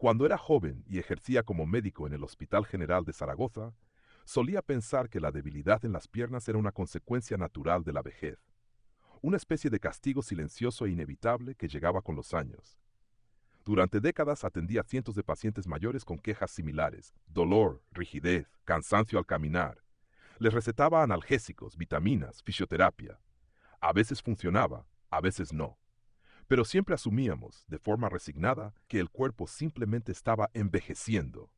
Cuando era joven y ejercía como médico en el Hospital General de Zaragoza, solía pensar que la debilidad en las piernas era una consecuencia natural de la vejez, una especie de castigo silencioso e inevitable que llegaba con los años. Durante décadas atendía a cientos de pacientes mayores con quejas similares: dolor, rigidez, cansancio al caminar. Les recetaba analgésicos, vitaminas, fisioterapia. A veces funcionaba, a veces no. Pero siempre asumíamos, de forma resignada, que el cuerpo simplemente estaba envejeciendo.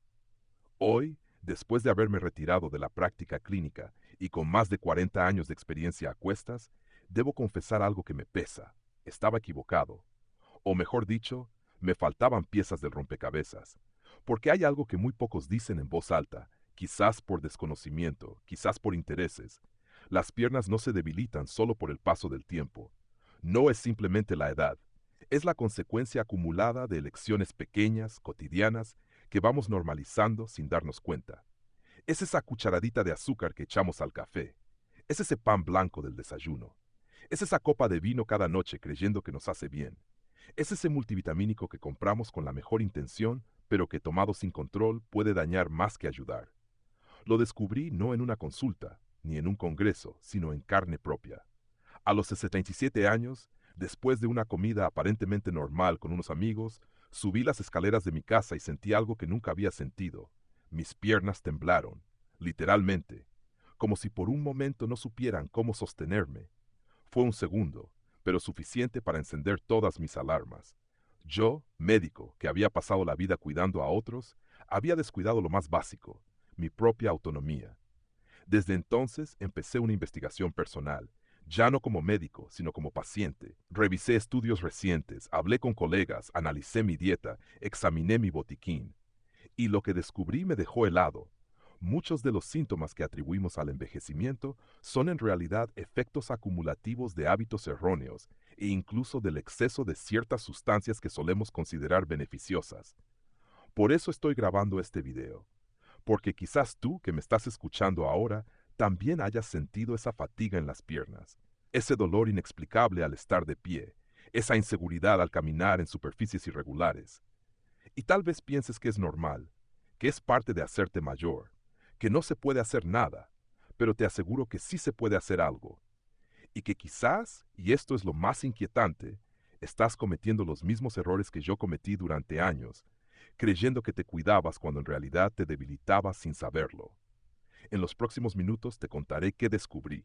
Hoy, después de haberme retirado de la práctica clínica y con más de 40 años de experiencia a cuestas, debo confesar algo que me pesa. Estaba equivocado. O mejor dicho, me faltaban piezas del rompecabezas. Porque hay algo que muy pocos dicen en voz alta, quizás por desconocimiento, quizás por intereses. Las piernas no se debilitan solo por el paso del tiempo. No es simplemente la edad. Es la consecuencia acumulada de elecciones pequeñas, cotidianas, que vamos normalizando sin darnos cuenta. Es esa cucharadita de azúcar que echamos al café. Es ese pan blanco del desayuno. Es esa copa de vino cada noche creyendo que nos hace bien. Es ese multivitamínico que compramos con la mejor intención, pero que tomado sin control puede dañar más que ayudar. Lo descubrí no en una consulta, ni en un congreso, sino en carne propia. A los 67 años, después de una comida aparentemente normal con unos amigos, subí las escaleras de mi casa y sentí algo que nunca había sentido. Mis piernas temblaron, literalmente, como si por un momento no supieran cómo sostenerme. Fue un segundo, pero suficiente para encender todas mis alarmas. Yo, médico, que había pasado la vida cuidando a otros, había descuidado lo más básico: mi propia autonomía. Desde entonces empecé una investigación personal, ya no como médico, sino como paciente. Revisé estudios recientes, hablé con colegas, analicé mi dieta, examiné mi botiquín. Y lo que descubrí me dejó helado. Muchos de los síntomas que atribuimos al envejecimiento son en realidad efectos acumulativos de hábitos erróneos e incluso del exceso de ciertas sustancias que solemos considerar beneficiosas. Por eso estoy grabando este video, porque quizás tú que me estás escuchando ahora también hayas sentido esa fatiga en las piernas, ese dolor inexplicable al estar de pie, esa inseguridad al caminar en superficies irregulares. Y tal vez pienses que es normal, que es parte de hacerte mayor, que no se puede hacer nada, pero te aseguro que sí se puede hacer algo. Y que quizás, y esto es lo más inquietante, estás cometiendo los mismos errores que yo cometí durante años, creyendo que te cuidabas cuando en realidad te debilitabas sin saberlo. En los próximos minutos te contaré qué descubrí.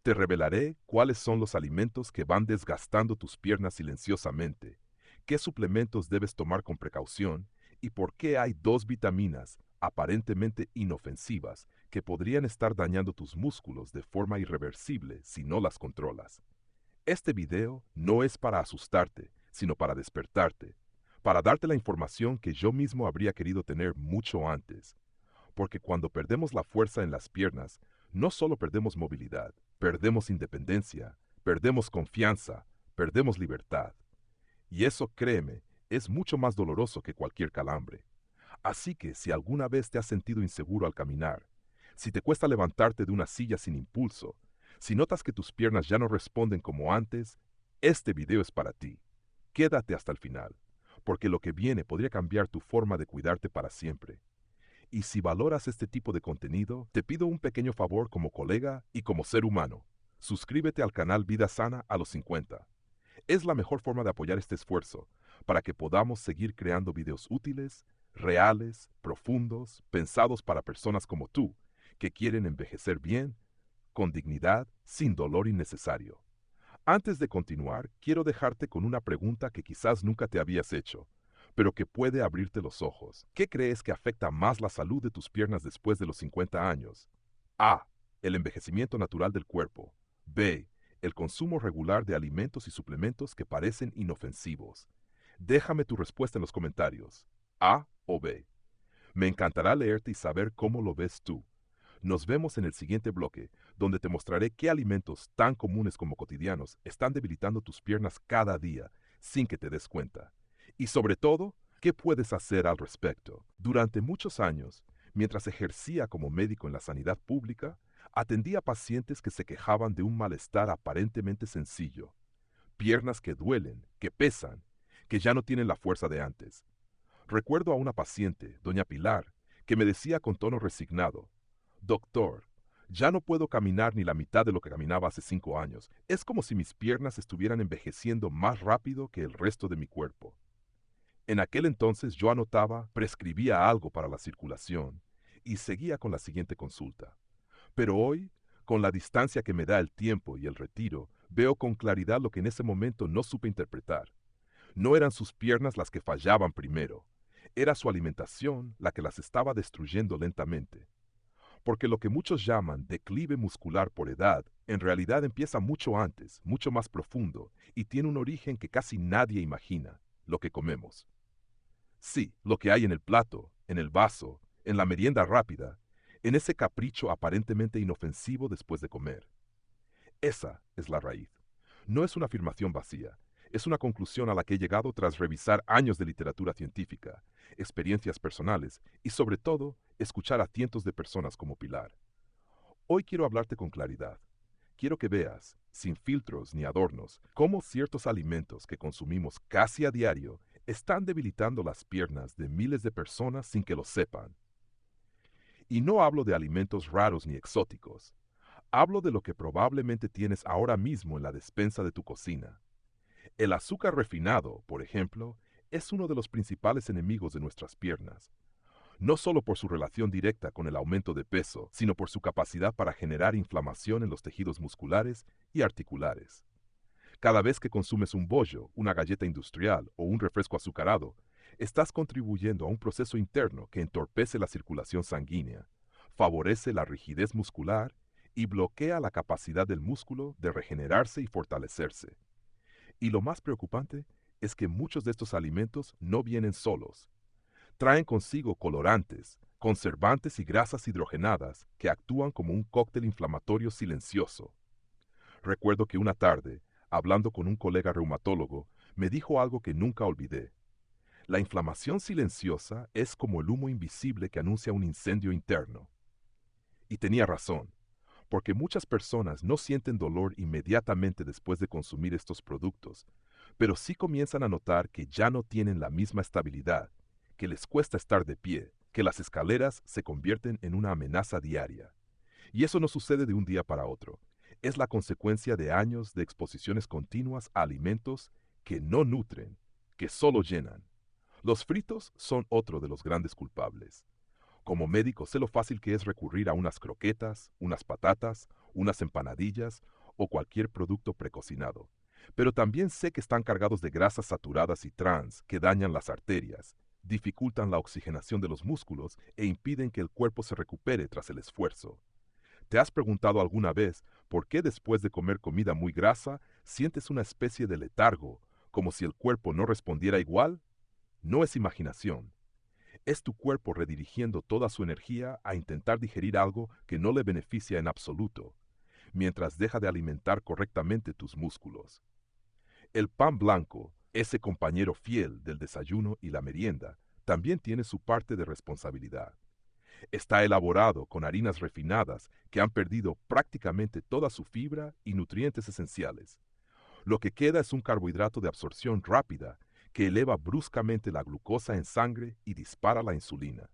Te revelaré cuáles son los alimentos que van desgastando tus piernas silenciosamente, qué suplementos debes tomar con precaución y por qué hay dos vitaminas aparentemente inofensivas que podrían estar dañando tus músculos de forma irreversible si no las controlas. Este video no es para asustarte, sino para despertarte, para darte la información que yo mismo habría querido tener mucho antes. Porque cuando perdemos la fuerza en las piernas, no solo perdemos movilidad, perdemos independencia, perdemos confianza, perdemos libertad. Y eso, créeme, es mucho más doloroso que cualquier calambre. Así que si alguna vez te has sentido inseguro al caminar, si te cuesta levantarte de una silla sin impulso, si notas que tus piernas ya no responden como antes, este video es para ti. Quédate hasta el final, porque lo que viene podría cambiar tu forma de cuidarte para siempre. Y si valoras este tipo de contenido, te pido un pequeño favor como colega y como ser humano. Suscríbete al canal Vida Sana a los 50. Es la mejor forma de apoyar este esfuerzo, para que podamos seguir creando videos útiles, reales, profundos, pensados para personas como tú, que quieren envejecer bien, con dignidad, sin dolor innecesario. Antes de continuar, quiero dejarte con una pregunta que quizás nunca te habías hecho, pero que puede abrirte los ojos. ¿Qué crees que afecta más la salud de tus piernas después de los 50 años? A. El envejecimiento natural del cuerpo. B. El consumo regular de alimentos y suplementos que parecen inofensivos. Déjame tu respuesta en los comentarios. A o B. Me encantará leerte y saber cómo lo ves tú. Nos vemos en el siguiente bloque, donde te mostraré qué alimentos tan comunes como cotidianos están debilitando tus piernas cada día, sin que te des cuenta. Y sobre todo, ¿qué puedes hacer al respecto? Durante muchos años, mientras ejercía como médico en la sanidad pública, atendía a pacientes que se quejaban de un malestar aparentemente sencillo: piernas que duelen, que pesan, que ya no tienen la fuerza de antes. Recuerdo a una paciente, doña Pilar, que me decía con tono resignado: «Doctor, ya no puedo caminar ni la mitad de lo que caminaba hace 5 años. Es como si mis piernas estuvieran envejeciendo más rápido que el resto de mi cuerpo». En aquel entonces yo anotaba, prescribía algo para la circulación y seguía con la siguiente consulta. Pero hoy, con la distancia que me da el tiempo y el retiro, veo con claridad lo que en ese momento no supe interpretar. No eran sus piernas las que fallaban primero, era su alimentación la que las estaba destruyendo lentamente. Porque lo que muchos llaman declive muscular por edad, en realidad empieza mucho antes, mucho más profundo, y tiene un origen que casi nadie imagina: lo que comemos. Sí, lo que hay en el plato, en el vaso, en la merienda rápida, en ese capricho aparentemente inofensivo después de comer. Esa es la raíz. No es una afirmación vacía, es una conclusión a la que he llegado tras revisar años de literatura científica, experiencias personales y, sobre todo, escuchar a cientos de personas como Pilar. Hoy quiero hablarte con claridad. Quiero que veas, sin filtros ni adornos, cómo ciertos alimentos que consumimos casi a diario están debilitando las piernas de miles de personas sin que lo sepan. Y no hablo de alimentos raros ni exóticos. Hablo de lo que probablemente tienes ahora mismo en la despensa de tu cocina. El azúcar refinado, por ejemplo, es uno de los principales enemigos de nuestras piernas, no solo por su relación directa con el aumento de peso, sino por su capacidad para generar inflamación en los tejidos musculares y articulares. Cada vez que consumes un bollo, una galleta industrial o un refresco azucarado, estás contribuyendo a un proceso interno que entorpece la circulación sanguínea, favorece la rigidez muscular y bloquea la capacidad del músculo de regenerarse y fortalecerse. Y lo más preocupante es que muchos de estos alimentos no vienen solos. Traen consigo colorantes, conservantes y grasas hidrogenadas que actúan como un cóctel inflamatorio silencioso. Recuerdo que una tarde, hablando con un colega reumatólogo, me dijo algo que nunca olvidé. La inflamación silenciosa es como el humo invisible que anuncia un incendio interno. Y tenía razón, porque muchas personas no sienten dolor inmediatamente después de consumir estos productos, pero sí comienzan a notar que ya no tienen la misma estabilidad, que les cuesta estar de pie, que las escaleras se convierten en una amenaza diaria. Y eso no sucede de un día para otro. Es la consecuencia de años de exposiciones continuas a alimentos que no nutren, que solo llenan. Los fritos son otro de los grandes culpables. Como médico sé lo fácil que es recurrir a unas croquetas, unas patatas, unas empanadillas o cualquier producto precocinado. Pero también sé que están cargados de grasas saturadas y trans que dañan las arterias, dificultan la oxigenación de los músculos e impiden que el cuerpo se recupere tras el esfuerzo. ¿Te has preguntado alguna vez por qué después de comer comida muy grasa sientes una especie de letargo, como si el cuerpo no respondiera igual? No es imaginación. Es tu cuerpo redirigiendo toda su energía a intentar digerir algo que no le beneficia en absoluto, mientras deja de alimentar correctamente tus músculos. El pan blanco, ese compañero fiel del desayuno y la merienda, también tiene su parte de responsabilidad. Está elaborado con harinas refinadas que han perdido prácticamente toda su fibra y nutrientes esenciales. Lo que queda es un carbohidrato de absorción rápida que eleva bruscamente la glucosa en sangre y dispara la insulina.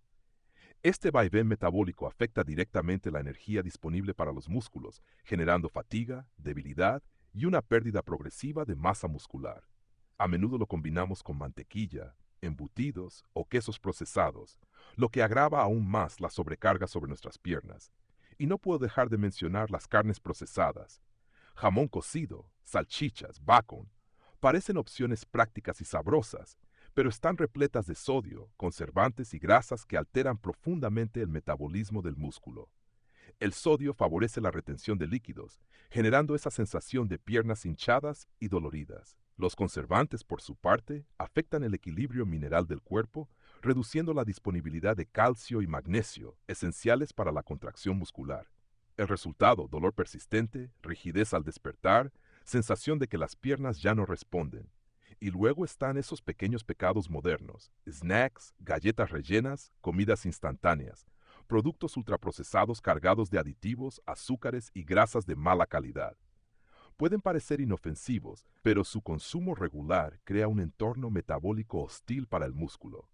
Este vaivén metabólico afecta directamente la energía disponible para los músculos, generando fatiga, debilidad y una pérdida progresiva de masa muscular. A menudo lo combinamos con mantequilla, embutidos o quesos procesados, lo que agrava aún más la sobrecarga sobre nuestras piernas. Y no puedo dejar de mencionar las carnes procesadas. Jamón cocido, salchichas, bacon, parecen opciones prácticas y sabrosas, pero están repletas de sodio, conservantes y grasas que alteran profundamente el metabolismo del músculo. El sodio favorece la retención de líquidos, generando esa sensación de piernas hinchadas y doloridas. Los conservantes, por su parte, afectan el equilibrio mineral del cuerpo, reduciendo la disponibilidad de calcio y magnesio, esenciales para la contracción muscular. El resultado: dolor persistente, rigidez al despertar, sensación de que las piernas ya no responden. Y luego están esos pequeños pecados modernos: snacks, galletas rellenas, comidas instantáneas, productos ultraprocesados cargados de aditivos, azúcares y grasas de mala calidad. Pueden parecer inofensivos, pero su consumo regular crea un entorno metabólico hostil para el músculo.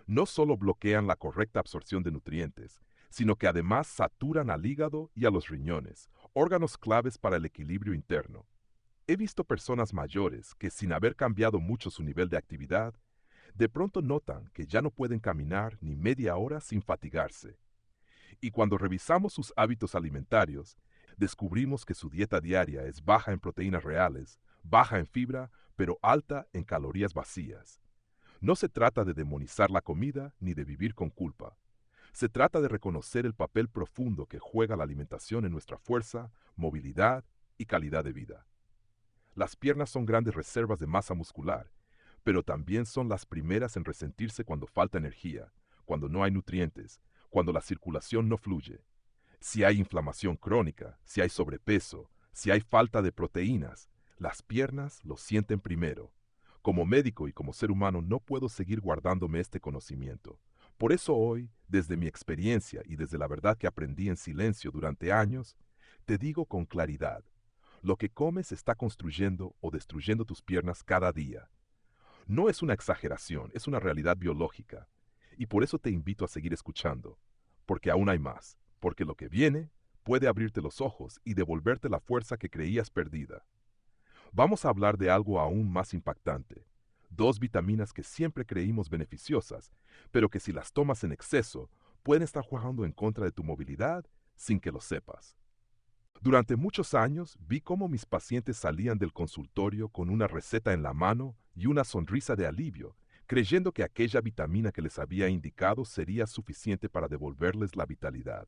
No solo bloquean la correcta absorción de nutrientes, sino que además saturan al hígado y a los riñones, órganos claves para el equilibrio interno. He visto personas mayores que, sin haber cambiado mucho su nivel de actividad, de pronto notan que ya no pueden caminar ni media hora sin fatigarse. Y cuando revisamos sus hábitos alimentarios, descubrimos que su dieta diaria es baja en proteínas reales, baja en fibra, pero alta en calorías vacías. No se trata de demonizar la comida ni de vivir con culpa. Se trata de reconocer el papel profundo que juega la alimentación en nuestra fuerza, movilidad y calidad de vida. Las piernas son grandes reservas de masa muscular, pero también son las primeras en resentirse cuando falta energía, cuando no hay nutrientes, cuando la circulación no fluye. Si hay inflamación crónica, si hay sobrepeso, si hay falta de proteínas, las piernas lo sienten primero. Como médico y como ser humano no puedo seguir guardándome este conocimiento. Por eso hoy, desde mi experiencia y desde la verdad que aprendí en silencio durante años, te digo con claridad, lo que comes está construyendo o destruyendo tus piernas cada día. No es una exageración, es una realidad biológica. Y por eso te invito a seguir escuchando, porque aún hay más, porque lo que viene puede abrirte los ojos y devolverte la fuerza que creías perdida. Vamos a hablar de algo aún más impactante. Dos vitaminas que siempre creímos beneficiosas, pero que si las tomas en exceso, pueden estar jugando en contra de tu movilidad sin que lo sepas. Durante muchos años vi cómo mis pacientes salían del consultorio con una receta en la mano y una sonrisa de alivio, creyendo que aquella vitamina que les había indicado sería suficiente para devolverles la vitalidad.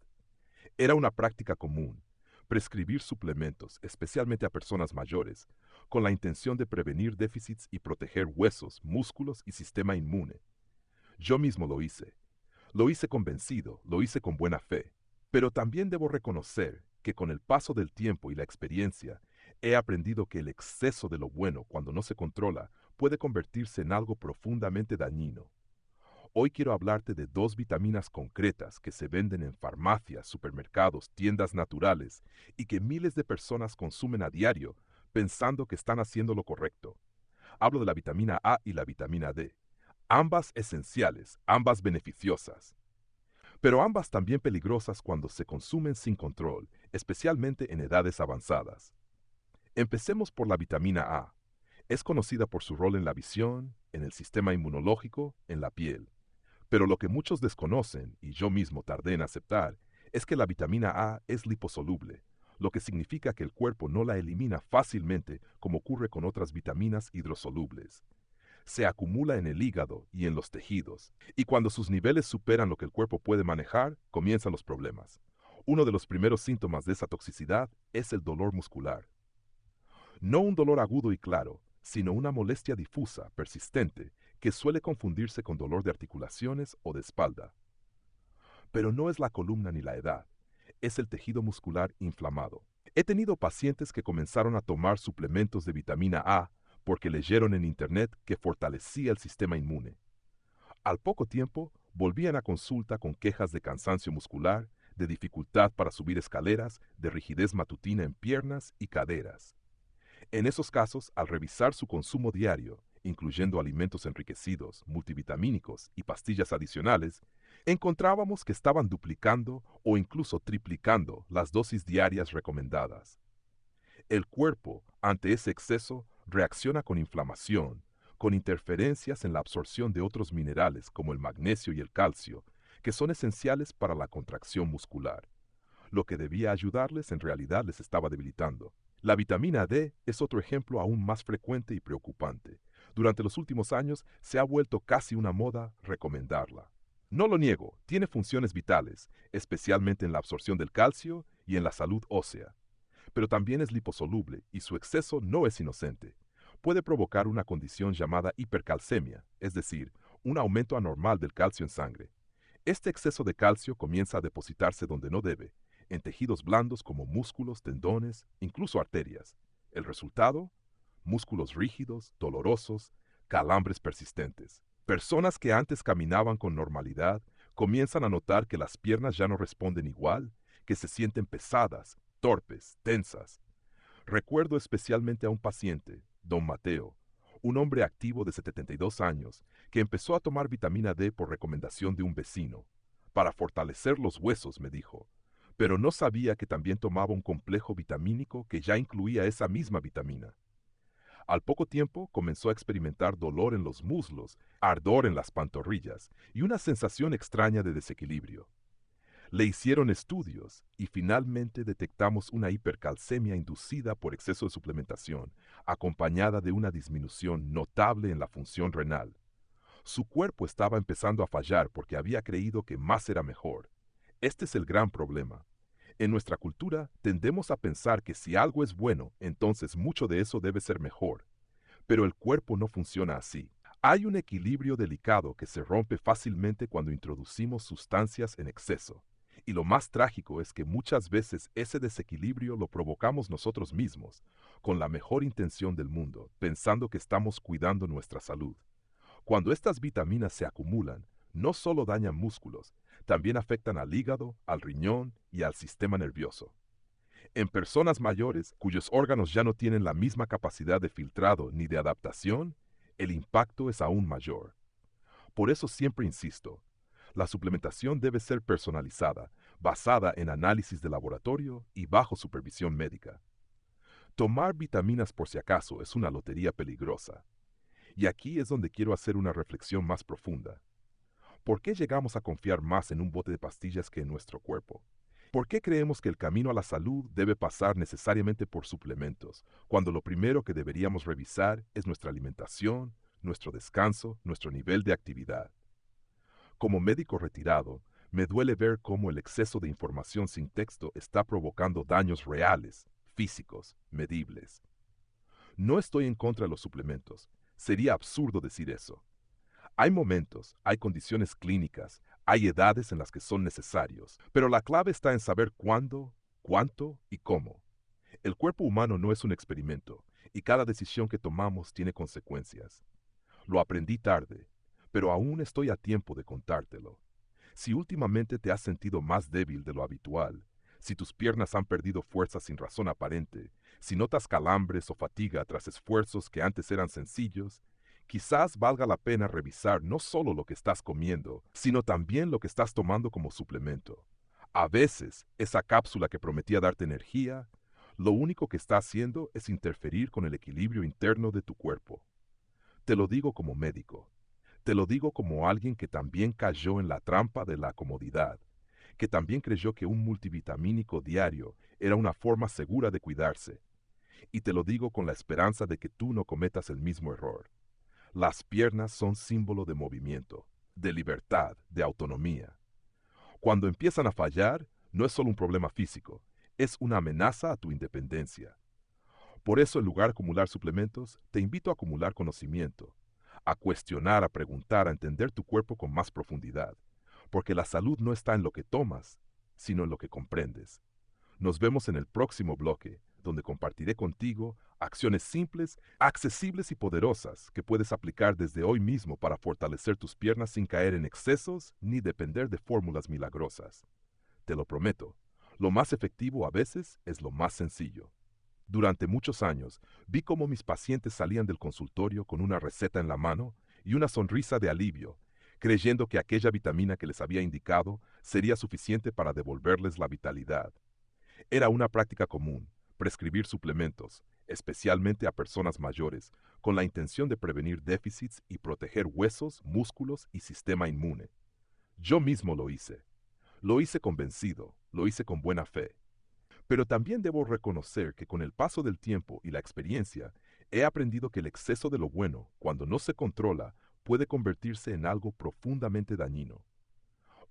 Era una práctica común, prescribir suplementos, especialmente a personas mayores, con la intención de prevenir déficits y proteger huesos, músculos y sistema inmune. Yo mismo lo hice. Lo hice convencido, lo hice con buena fe. Pero también debo reconocer que con el paso del tiempo y la experiencia, he aprendido que el exceso de lo bueno, cuando no se controla, puede convertirse en algo profundamente dañino. Hoy quiero hablarte de dos vitaminas concretas que se venden en farmacias, supermercados, tiendas naturales y que miles de personas consumen a diario pensando que están haciendo lo correcto. Hablo de la vitamina A y la vitamina D. Ambas esenciales, ambas beneficiosas. Pero ambas también peligrosas cuando se consumen sin control, especialmente en edades avanzadas. Empecemos por la vitamina A. Es conocida por su rol en la visión, en el sistema inmunológico, en la piel. Pero lo que muchos desconocen, y yo mismo tardé en aceptar, es que la vitamina A es liposoluble, lo que significa que el cuerpo no la elimina fácilmente como ocurre con otras vitaminas hidrosolubles. Se acumula en el hígado y en los tejidos, y cuando sus niveles superan lo que el cuerpo puede manejar, comienzan los problemas. Uno de los primeros síntomas de esa toxicidad es el dolor muscular. No un dolor agudo y claro, sino una molestia difusa, persistente, que suele confundirse con dolor de articulaciones o de espalda. Pero no es la columna ni la edad, es el tejido muscular inflamado. He tenido pacientes que comenzaron a tomar suplementos de vitamina A porque leyeron en internet que fortalecía el sistema inmune. Al poco tiempo, volvían a consulta con quejas de cansancio muscular, de dificultad para subir escaleras, de rigidez matutina en piernas y caderas. En esos casos, al revisar su consumo diario, incluyendo alimentos enriquecidos, multivitamínicos y pastillas adicionales, encontrábamos que estaban duplicando o incluso triplicando las dosis diarias recomendadas. El cuerpo, ante ese exceso, reacciona con inflamación, con interferencias en la absorción de otros minerales como el magnesio y el calcio, que son esenciales para la contracción muscular. Lo que debía ayudarles en realidad les estaba debilitando. La vitamina D es otro ejemplo aún más frecuente y preocupante. Durante los últimos años se ha vuelto casi una moda recomendarla. No lo niego, tiene funciones vitales, especialmente en la absorción del calcio y en la salud ósea. Pero también es liposoluble y su exceso no es inocente. Puede provocar una condición llamada hipercalcemia, es decir, un aumento anormal del calcio en sangre. Este exceso de calcio comienza a depositarse donde no debe, en tejidos blandos como músculos, tendones, incluso arterias. El resultado: músculos rígidos, dolorosos, calambres persistentes. Personas que antes caminaban con normalidad comienzan a notar que las piernas ya no responden igual, que se sienten pesadas, torpes, tensas. Recuerdo especialmente a un paciente, don Mateo, un hombre activo de 72 años que empezó a tomar vitamina D por recomendación de un vecino. Para fortalecer los huesos, me dijo, pero no sabía que también tomaba un complejo vitamínico que ya incluía esa misma vitamina. Al poco tiempo comenzó a experimentar dolor en los muslos, ardor en las pantorrillas y una sensación extraña de desequilibrio. Le hicieron estudios y finalmente detectamos una hipercalcemia inducida por exceso de suplementación, acompañada de una disminución notable en la función renal. Su cuerpo estaba empezando a fallar porque había creído que más era mejor. Este es el gran problema. En nuestra cultura tendemos a pensar que si algo es bueno, entonces mucho de eso debe ser mejor. Pero el cuerpo no funciona así. Hay un equilibrio delicado que se rompe fácilmente cuando introducimos sustancias en exceso. Y lo más trágico es que muchas veces ese desequilibrio lo provocamos nosotros mismos, con la mejor intención del mundo, pensando que estamos cuidando nuestra salud. Cuando estas vitaminas se acumulan, no solo dañan músculos, también afectan al hígado, al riñón y al sistema nervioso. En personas mayores, cuyos órganos ya no tienen la misma capacidad de filtrado ni de adaptación, el impacto es aún mayor. Por eso siempre insisto, la suplementación debe ser personalizada, basada en análisis de laboratorio y bajo supervisión médica. Tomar vitaminas por si acaso es una lotería peligrosa. Y aquí es donde quiero hacer una reflexión más profunda. ¿Por qué llegamos a confiar más en un bote de pastillas que en nuestro cuerpo? ¿Por qué creemos que el camino a la salud debe pasar necesariamente por suplementos, cuando lo primero que deberíamos revisar es nuestra alimentación, nuestro descanso, nuestro nivel de actividad? Como médico retirado, me duele ver cómo el exceso de información sin texto está provocando daños reales, físicos, medibles. No estoy en contra de los suplementos. Sería absurdo decir eso. Hay momentos, hay condiciones clínicas, hay edades en las que son necesarios, pero la clave está en saber cuándo, cuánto y cómo. El cuerpo humano no es un experimento, y cada decisión que tomamos tiene consecuencias. Lo aprendí tarde, pero aún estoy a tiempo de contártelo. Si últimamente te has sentido más débil de lo habitual, si tus piernas han perdido fuerza sin razón aparente, si notas calambres o fatiga tras esfuerzos que antes eran sencillos, quizás valga la pena revisar no solo lo que estás comiendo, sino también lo que estás tomando como suplemento. A veces, esa cápsula que prometía darte energía, lo único que está haciendo es interferir con el equilibrio interno de tu cuerpo. Te lo digo como médico. Te lo digo como alguien que también cayó en la trampa de la comodidad, que también creyó que un multivitamínico diario era una forma segura de cuidarse. Y te lo digo con la esperanza de que tú no cometas el mismo error. Las piernas son símbolo de movimiento, de libertad, de autonomía. Cuando empiezan a fallar, no es solo un problema físico, es una amenaza a tu independencia. Por eso, en lugar de acumular suplementos, te invito a acumular conocimiento, a cuestionar, a preguntar, a entender tu cuerpo con más profundidad, porque la salud no está en lo que tomas, sino en lo que comprendes. Nos vemos en el próximo bloque, donde compartiré contigo acciones simples, accesibles y poderosas que puedes aplicar desde hoy mismo para fortalecer tus piernas sin caer en excesos ni depender de fórmulas milagrosas. Te lo prometo, lo más efectivo a veces es lo más sencillo. Durante muchos años, vi cómo mis pacientes salían del consultorio con una receta en la mano y una sonrisa de alivio, creyendo que aquella vitamina que les había indicado sería suficiente para devolverles la vitalidad. Era una práctica común, prescribir suplementos, especialmente a personas mayores, con la intención de prevenir déficits y proteger huesos, músculos y sistema inmune. Yo mismo lo hice. Lo hice convencido, lo hice con buena fe. Pero también debo reconocer que con el paso del tiempo y la experiencia, he aprendido que el exceso de lo bueno, cuando no se controla, puede convertirse en algo profundamente dañino.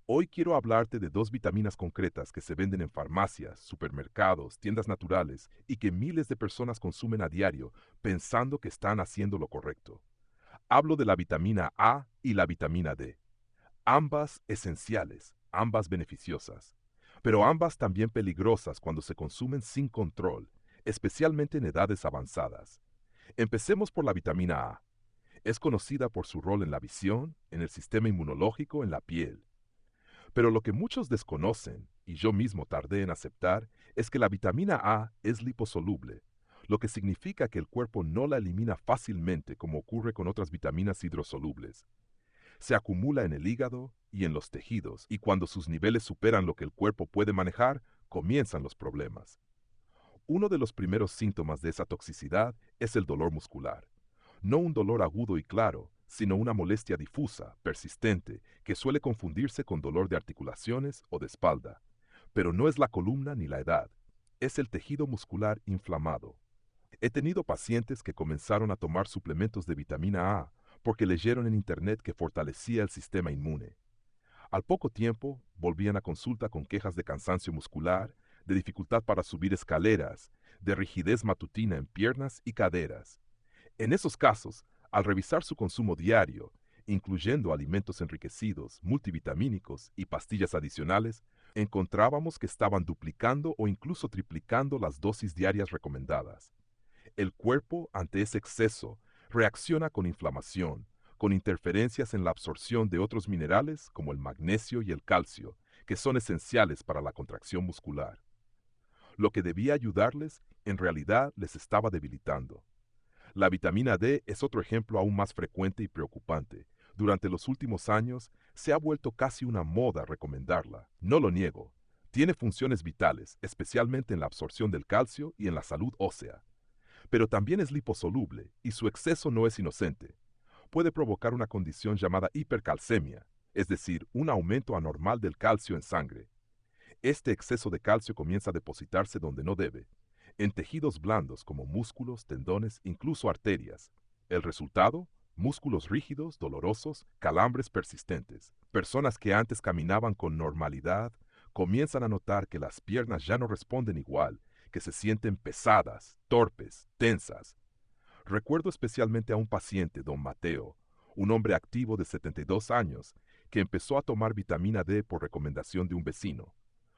Hoy quiero hablarte de dos vitaminas concretas que se venden en farmacias, supermercados, tiendas naturales y que miles de personas consumen a diario pensando que están haciendo lo correcto. Hablo de la vitamina A y la vitamina D. Ambas esenciales, ambas beneficiosas, pero ambas también peligrosas cuando se consumen sin control, especialmente en edades avanzadas. Empecemos por la vitamina A. Es conocida por su rol en la visión, en el sistema inmunológico, en la piel. Pero lo que muchos desconocen, y yo mismo tardé en aceptar, es que la vitamina A es liposoluble, lo que significa que el cuerpo no la elimina fácilmente como ocurre con otras vitaminas hidrosolubles. Se acumula en el hígado y en los tejidos, y cuando sus niveles superan lo que el cuerpo puede manejar, comienzan los problemas. Uno de los primeros síntomas de esa toxicidad es el dolor muscular. No un dolor agudo y claro, sino una molestia difusa, persistente, que suele confundirse con dolor de articulaciones o de espalda. Pero no es la columna ni la edad, es el tejido muscular inflamado. He tenido pacientes que comenzaron a tomar suplementos de vitamina A porque leyeron en internet que fortalecía el sistema inmune. Al poco tiempo, volvían a consulta con quejas de cansancio muscular, de dificultad para subir escaleras, de rigidez matutina en piernas y caderas. En esos casos, al revisar su consumo diario, incluyendo alimentos enriquecidos, multivitamínicos y pastillas adicionales, encontrábamos que estaban duplicando o incluso triplicando las dosis diarias recomendadas. El cuerpo, ante ese exceso, reacciona con inflamación, con interferencias en la absorción de otros minerales como el magnesio y el calcio, que son esenciales para la contracción muscular. Lo que debía ayudarles, en realidad les estaba debilitando. La vitamina D es otro ejemplo aún más frecuente y preocupante. Durante los últimos años, se ha vuelto casi una moda recomendarla. No lo niego. Tiene funciones vitales, especialmente en la absorción del calcio y en la salud ósea. Pero también es liposoluble y su exceso no es inocente. Puede provocar una condición llamada hipercalcemia, es decir, un aumento anormal del calcio en sangre. Este exceso de calcio comienza a depositarse donde no debe, en tejidos blandos como músculos, tendones, incluso arterias. El resultado, músculos rígidos, dolorosos, calambres persistentes. Personas que antes caminaban con normalidad comienzan a notar que las piernas ya no responden igual, que se sienten pesadas, torpes, tensas. Recuerdo especialmente a un paciente, don Mateo, un hombre activo de 72 años, que empezó a tomar vitamina D por recomendación de un vecino.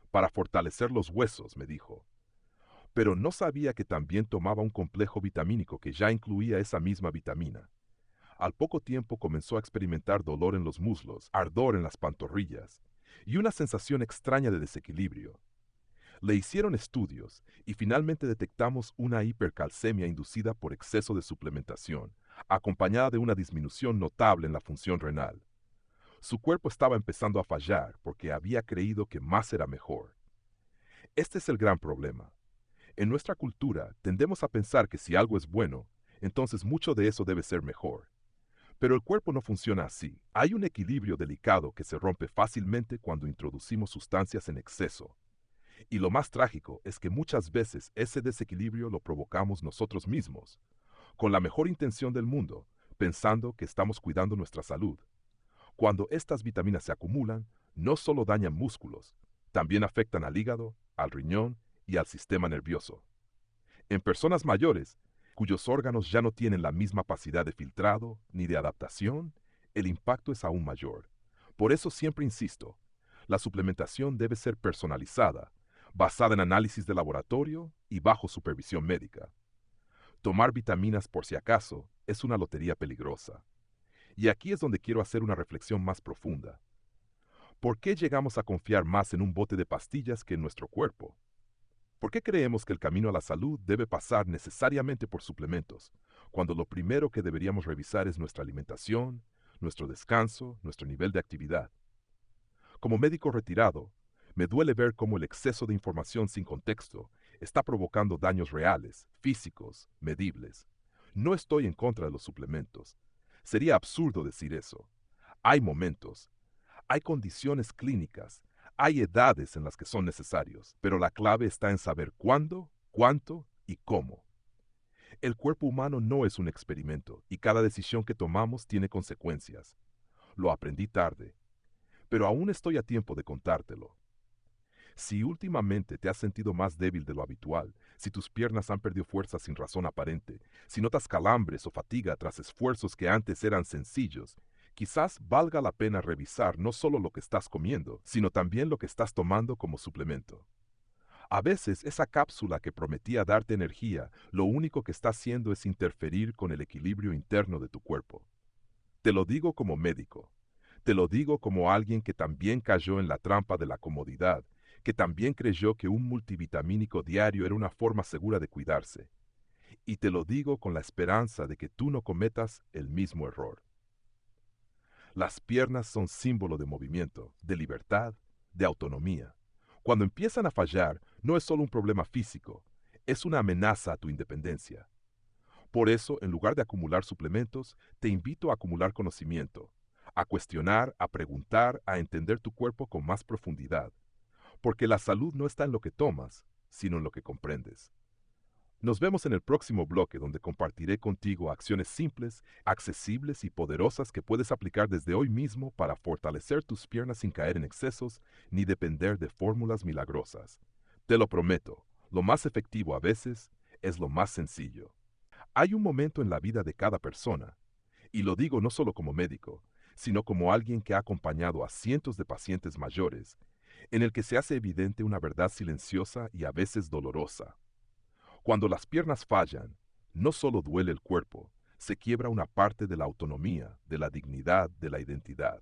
Para fortalecer los huesos, me dijo. Pero no sabía que también tomaba un complejo vitamínico que ya incluía esa misma vitamina. Al poco tiempo comenzó a experimentar dolor en los muslos, ardor en las pantorrillas y una sensación extraña de desequilibrio. Le hicieron estudios y finalmente detectamos una hipercalcemia inducida por exceso de suplementación, acompañada de una disminución notable en la función renal. Su cuerpo estaba empezando a fallar porque había creído que más era mejor. Este es el gran problema. En nuestra cultura tendemos a pensar que si algo es bueno, entonces mucho de eso debe ser mejor. Pero el cuerpo no funciona así. Hay un equilibrio delicado que se rompe fácilmente cuando introducimos sustancias en exceso. Y lo más trágico es que muchas veces ese desequilibrio lo provocamos nosotros mismos, con la mejor intención del mundo, pensando que estamos cuidando nuestra salud. Cuando estas vitaminas se acumulan, no solo dañan músculos, también afectan al hígado, al riñón y al sistema nervioso. En personas mayores, cuyos órganos ya no tienen la misma capacidad de filtrado ni de adaptación, el impacto es aún mayor. Por eso siempre insisto, la suplementación debe ser personalizada, basada en análisis de laboratorio y bajo supervisión médica. Tomar vitaminas por si acaso es una lotería peligrosa. Y aquí es donde quiero hacer una reflexión más profunda. ¿Por qué llegamos a confiar más en un bote de pastillas que en nuestro cuerpo? ¿Por qué creemos que el camino a la salud debe pasar necesariamente por suplementos, cuando lo primero que deberíamos revisar es nuestra alimentación, nuestro descanso, nuestro nivel de actividad? Como médico retirado, me duele ver cómo el exceso de información sin contexto está provocando daños reales, físicos, medibles. No estoy en contra de los suplementos. Sería absurdo decir eso. Hay momentos, hay condiciones clínicas, hay edades en las que son necesarios, pero la clave está en saber cuándo, cuánto y cómo. El cuerpo humano no es un experimento y cada decisión que tomamos tiene consecuencias. Lo aprendí tarde, pero aún estoy a tiempo de contártelo. Si últimamente te has sentido más débil de lo habitual, si tus piernas han perdido fuerza sin razón aparente, si notas calambres o fatiga tras esfuerzos que antes eran sencillos, quizás valga la pena revisar no solo lo que estás comiendo, sino también lo que estás tomando como suplemento. A veces esa cápsula que prometía darte energía, lo único que está haciendo es interferir con el equilibrio interno de tu cuerpo. Te lo digo como médico. Te lo digo como alguien que también cayó en la trampa de la comodidad, que también creyó que un multivitamínico diario era una forma segura de cuidarse. y te lo digo con la esperanza de que tú no cometas el mismo error. Las piernas son símbolo de movimiento, de libertad, de autonomía. Cuando empiezan a fallar, no es solo un problema físico, es una amenaza a tu independencia. Por eso, en lugar de acumular suplementos, te invito a acumular conocimiento, a cuestionar, a preguntar, a entender tu cuerpo con más profundidad, porque la salud no está en lo que tomas, sino en lo que comprendes. Nos vemos en el próximo bloque donde compartiré contigo acciones simples, accesibles y poderosas que puedes aplicar desde hoy mismo para fortalecer tus piernas sin caer en excesos ni depender de fórmulas milagrosas. Te lo prometo, lo más efectivo a veces es lo más sencillo. Hay un momento en la vida de cada persona, y lo digo no solo como médico, sino como alguien que ha acompañado a cientos de pacientes mayores, en el que se hace evidente una verdad silenciosa y a veces dolorosa. Cuando las piernas fallan, no solo duele el cuerpo, se quiebra una parte de la autonomía, de la dignidad, de la identidad.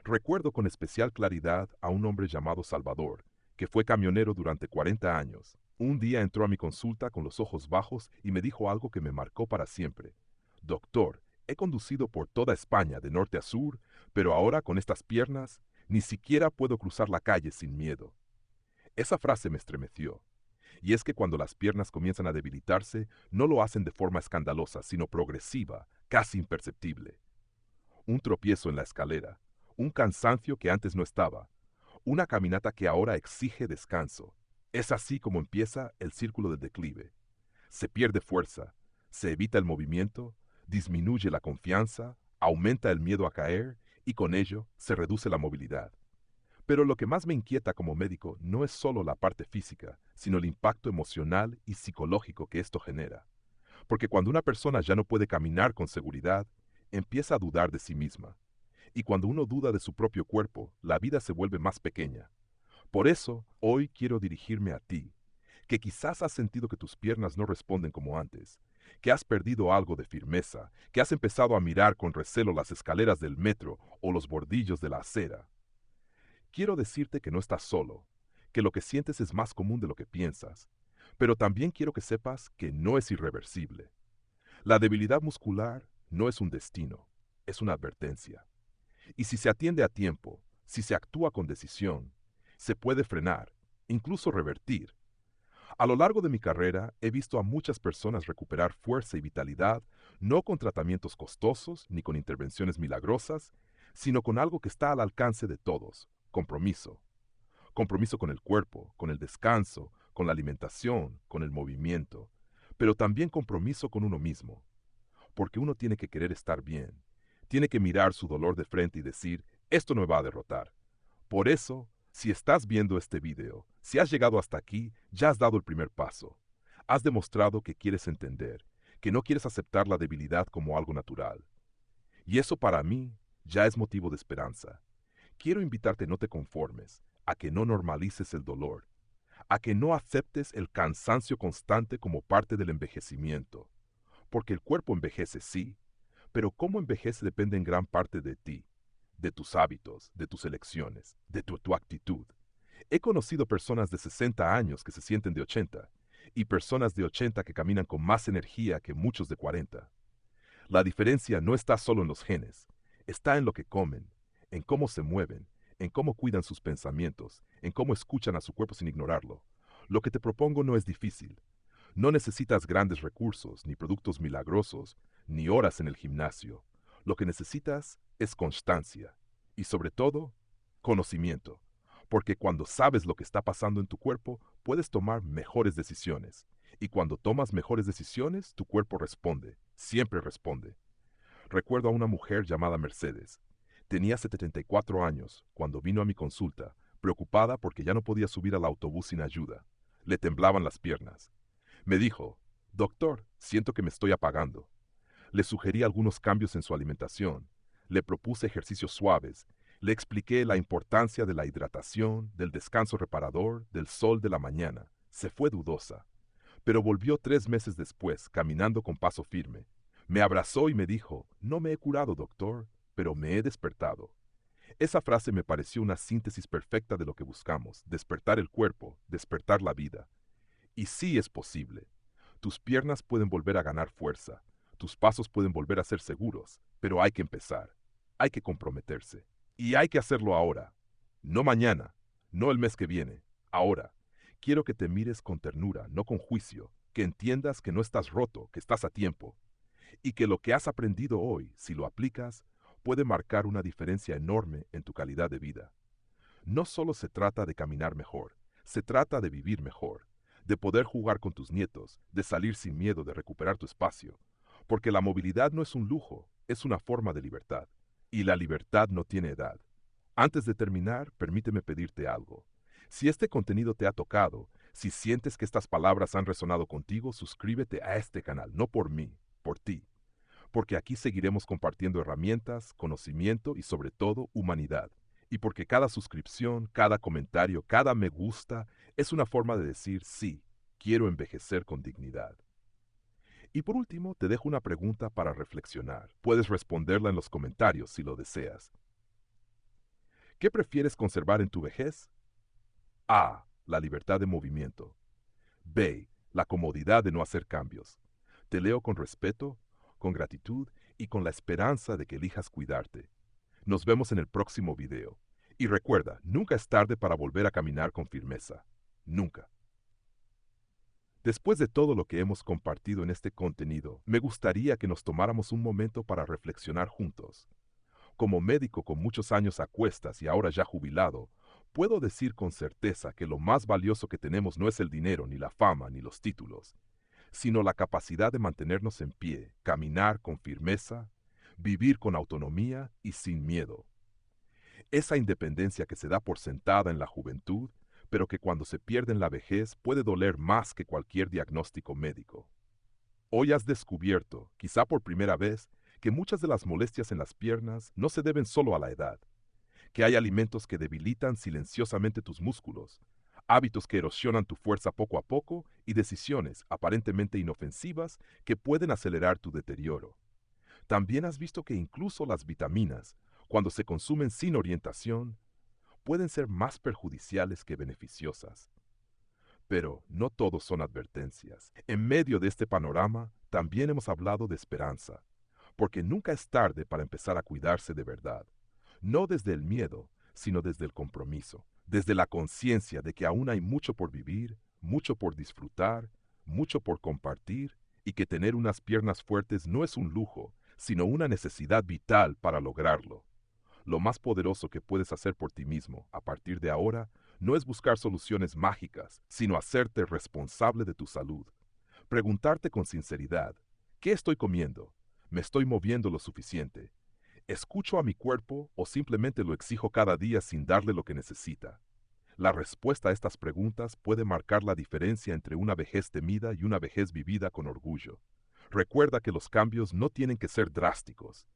Recuerdo con especial claridad a un hombre llamado Salvador, que fue camionero durante 40 años. Un día entró a mi consulta con los ojos bajos y me dijo algo que me marcó para siempre. Doctor, he conducido por toda España de norte a sur, pero ahora con estas piernas ni siquiera puedo cruzar la calle sin miedo. Esa frase me estremeció. Y es que cuando las piernas comienzan a debilitarse, no lo hacen de forma escandalosa, sino progresiva, casi imperceptible. Un tropiezo en la escalera, un cansancio que antes no estaba, una caminata que ahora exige descanso. Es así como empieza el círculo del declive. Se pierde fuerza, se evita el movimiento, disminuye la confianza, aumenta el miedo a caer y con ello se reduce la movilidad. Pero lo que más me inquieta como médico no es solo la parte física, sino el impacto emocional y psicológico que esto genera. Porque cuando una persona ya no puede caminar con seguridad, empieza a dudar de sí misma. Y cuando uno duda de su propio cuerpo, la vida se vuelve más pequeña. Por eso, hoy quiero dirigirme a ti, que quizás has sentido que tus piernas no responden como antes, que has perdido algo de firmeza, que has empezado a mirar con recelo las escaleras del metro o los bordillos de la acera. Quiero decirte que no estás solo, que lo que sientes es más común de lo que piensas, pero también quiero que sepas que no es irreversible. La debilidad muscular no es un destino, es una advertencia. Y si se atiende a tiempo, si se actúa con decisión, se puede frenar, incluso revertir. A lo largo de mi carrera he visto a muchas personas recuperar fuerza y vitalidad, no con tratamientos costosos ni con intervenciones milagrosas, sino con algo que está al alcance de todos: compromiso. Compromiso con el cuerpo, con el descanso, con la alimentación, con el movimiento, pero también compromiso con uno mismo, porque uno tiene que querer estar bien, tiene que mirar su dolor de frente y decir: esto no me va a derrotar. Por eso, si estás viendo este video, si has llegado hasta aquí, ya has dado el primer paso. Has demostrado que quieres entender, que no quieres aceptar la debilidad como algo natural. Y eso para mí ya es motivo de esperanza. Quiero invitarte a no te conformes, a que no normalices el dolor, a que no aceptes el cansancio constante como parte del envejecimiento. Porque el cuerpo envejece, sí, pero cómo envejece depende en gran parte de ti, de tus hábitos, de tus elecciones, de tu actitud. He conocido personas de 60 años que se sienten de 80 y personas de 80 que caminan con más energía que muchos de 40. La diferencia no está solo en los genes, está en lo que comen, en cómo se mueven, en cómo cuidan sus pensamientos, en cómo escuchan a su cuerpo sin ignorarlo. Lo que te propongo no es difícil. No necesitas grandes recursos, ni productos milagrosos, ni horas en el gimnasio. Lo que necesitas es constancia y, sobre todo, conocimiento. Porque cuando sabes lo que está pasando en tu cuerpo, puedes tomar mejores decisiones. Y cuando tomas mejores decisiones, tu cuerpo responde, siempre responde. Recuerdo a una mujer llamada Mercedes. Tenía 74 años cuando vino a mi consulta, preocupada porque ya no podía subir al autobús sin ayuda. Le temblaban las piernas. Me dijo: doctor, siento que me estoy apagando. Le sugerí algunos cambios en su alimentación. Le propuse ejercicios suaves. Le expliqué la importancia de la hidratación, del descanso reparador, del sol de la mañana. Se fue dudosa. Pero volvió 3 meses después, caminando con paso firme. Me abrazó y me dijo: no me he curado, doctor, pero me he despertado. Esa frase me pareció una síntesis perfecta de lo que buscamos: despertar el cuerpo, despertar la vida. Y sí es posible. Tus piernas pueden volver a ganar fuerza, tus pasos pueden volver a ser seguros, pero hay que empezar, hay que comprometerse. Y hay que hacerlo ahora, no mañana, no el mes que viene, ahora. Quiero que te mires con ternura, no con juicio, que entiendas que no estás roto, que estás a tiempo, y que lo que has aprendido hoy, si lo aplicas, puede marcar una diferencia enorme en tu calidad de vida. No solo se trata de caminar mejor, se trata de vivir mejor, de poder jugar con tus nietos, de salir sin miedo, de recuperar tu espacio, porque la movilidad no es un lujo, es una forma de libertad, y la libertad no tiene edad. Antes de terminar, permíteme pedirte algo. Si este contenido te ha tocado, si sientes que estas palabras han resonado contigo, suscríbete a este canal, no por mí, por ti, porque aquí seguiremos compartiendo herramientas, conocimiento y sobre todo humanidad. Y porque cada suscripción, cada comentario, cada me gusta es una forma de decir sí, quiero envejecer con dignidad. Y por último, te dejo una pregunta para reflexionar. Puedes responderla en los comentarios si lo deseas. ¿Qué prefieres conservar en tu vejez? A. La libertad de movimiento. B. La comodidad de no hacer cambios. Te leo con respeto, con gratitud y con la esperanza de que elijas cuidarte. Nos vemos en el próximo video. Y recuerda, nunca es tarde para volver a caminar con firmeza. Nunca. Después de todo lo que hemos compartido en este contenido, me gustaría que nos tomáramos un momento para reflexionar juntos. Como médico con muchos años a cuestas y ahora ya jubilado, puedo decir con certeza que lo más valioso que tenemos no es el dinero, ni la fama, ni los títulos, sino la capacidad de mantenernos en pie, caminar con firmeza, vivir con autonomía y sin miedo. Esa independencia que se da por sentada en la juventud, pero que cuando se pierde en la vejez puede doler más que cualquier diagnóstico médico. Hoy has descubierto, quizá por primera vez, que muchas de las molestias en las piernas no se deben solo a la edad, que hay alimentos que debilitan silenciosamente tus músculos, hábitos que erosionan tu fuerza poco a poco y decisiones aparentemente inofensivas que pueden acelerar tu deterioro. También has visto que incluso las vitaminas, cuando se consumen sin orientación, pueden ser más perjudiciales que beneficiosas. Pero no todos son advertencias. En medio de este panorama, también hemos hablado de esperanza, porque nunca es tarde para empezar a cuidarse de verdad. No desde el miedo, sino desde el compromiso, desde la conciencia de que aún hay mucho por vivir, mucho por disfrutar, mucho por compartir, y que tener unas piernas fuertes no es un lujo, sino una necesidad vital para lograrlo. Lo más poderoso que puedes hacer por ti mismo, a partir de ahora, no es buscar soluciones mágicas, sino hacerte responsable de tu salud. Preguntarte con sinceridad, ¿qué estoy comiendo? ¿Me estoy moviendo lo suficiente? ¿Escucho a mi cuerpo o simplemente lo exijo cada día sin darle lo que necesita? La respuesta a estas preguntas puede marcar la diferencia entre una vejez temida y una vejez vivida con orgullo. Recuerda que los cambios no tienen que ser drásticos.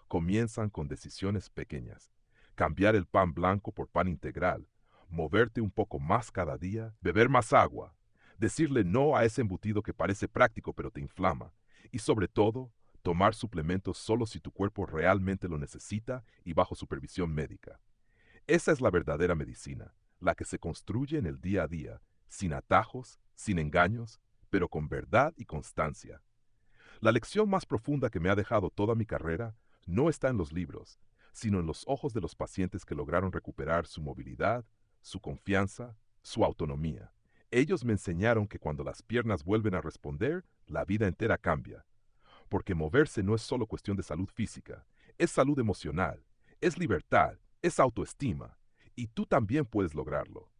Comienzan con decisiones pequeñas. Cambiar el pan blanco por pan integral, moverte un poco más cada día, beber más agua, decirle no a ese embutido que parece práctico pero te inflama, y sobre todo, tomar suplementos solo si tu cuerpo realmente lo necesita y bajo supervisión médica. Esa es la verdadera medicina, la que se construye en el día a día, sin atajos, sin engaños, pero con verdad y constancia. La lección más profunda que me ha dejado toda mi carrera no está en los libros, sino en los ojos de los pacientes que lograron recuperar su movilidad, su confianza, su autonomía. Ellos me enseñaron que cuando las piernas vuelven a responder, la vida entera cambia. Porque moverse no es solo cuestión de salud física, es salud emocional, es libertad, es autoestima, y tú también puedes lograrlo.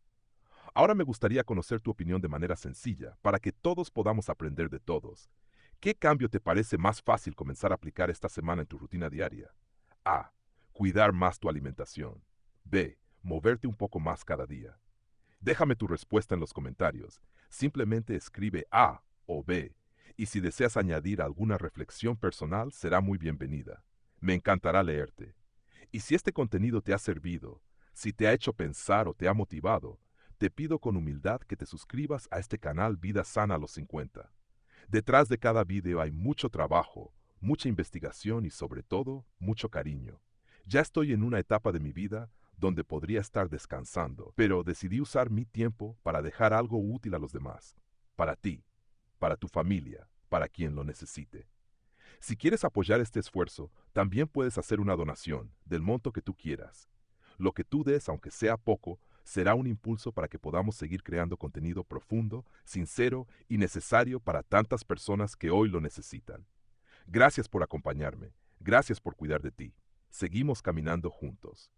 Ahora me gustaría conocer tu opinión de manera sencilla, para que todos podamos aprender de todos. ¿Qué cambio te parece más fácil comenzar a aplicar esta semana en tu rutina diaria? A. Cuidar más tu alimentación. B. Moverte un poco más cada día. Déjame tu respuesta en los comentarios. Simplemente escribe A o B. Y si deseas añadir alguna reflexión personal, será muy bienvenida. Me encantará leerte. Y si este contenido te ha servido, si te ha hecho pensar o te ha motivado, te pido con humildad que te suscribas a este canal Vida Sana a los 50. Detrás de cada video hay mucho trabajo, mucha investigación y sobre todo, mucho cariño. Ya estoy en una etapa de mi vida donde podría estar descansando, pero decidí usar mi tiempo para dejar algo útil a los demás, para ti. para tu familia, para quien lo necesite. Si quieres apoyar este esfuerzo, también puedes hacer una donación, del monto que tú quieras. Lo que tú des, aunque sea poco, será un impulso para que podamos seguir creando contenido profundo, sincero y necesario para tantas personas que hoy lo necesitan. Gracias por acompañarme. Gracias por cuidar de ti. Seguimos caminando juntos.